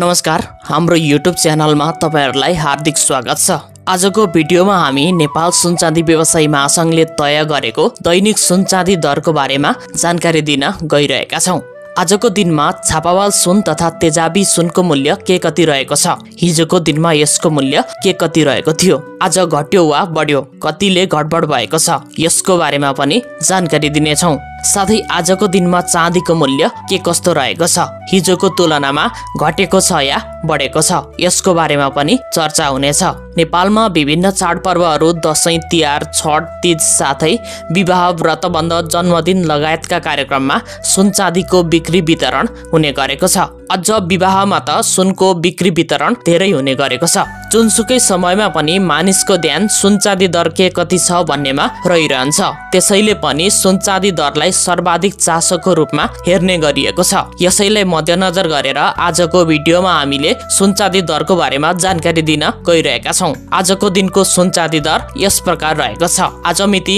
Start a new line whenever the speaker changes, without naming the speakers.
नमस्कार, हाम्रो YouTube च्यानलमा तपाईहरुलाई हार्दिक स्वागत छ। आजको भिडियोमा हामी नेपाल सुन चाँदी व्यवसायी महासंघले तय गरेको दैनिक सुन चाँदी दरको बारेमा जानकारी दिन गइरहेका छौं। आजको दिनमा छापावाल सुन तथा तेजाबी सुनको मूल्य के कति रहेको छ? हिजोको दिनमा यसको मूल्य के कति रहेको थियो? आज घट्यो वा बढ्यो? कतिले घटबढ भएको छ? यसको बारेमा पनि जानकारी दिनेछौं। साथै आजको दिनमा चाँदीको मूल्य के कस्तो रहेको छ? हिजोको तुलनामा घटेको छ या बढेको छ? यसको बारेमा पनि चर्चा हुनेछ। नेपालमा विभिन्न चाडपर्वहरू दशैं, तिहार, छठ, तीज साथै विवाह, व्रतबन्ध, जन्मदिन लगायतका कार्यक्रममा सुन चाँदीको बिक्री वितरण हुने गरेको छ। अझ विवाहमा त सुनको बिक्री वितरण धेरै हुने गरेको छ। जुनसुकै समयमा पनि मानिसको ध्यान सुन चाँदी दर के कति छ भन्नेमा रहिरहन्छ। त्यसैले पनि सुन चाँदी दरलाई सर्वाधिक चासोको रूपमा हेर्ने गरिएको छ। यसैलाई मध्यनजर गरेर आजको भिडियोमा हामीले सुन चाँदी दरको बारेमा जानकारी दिन गइरहेका छौं। आजको दिनको सुन चाँदी दर यस प्रकार रहेको छ। आज मिति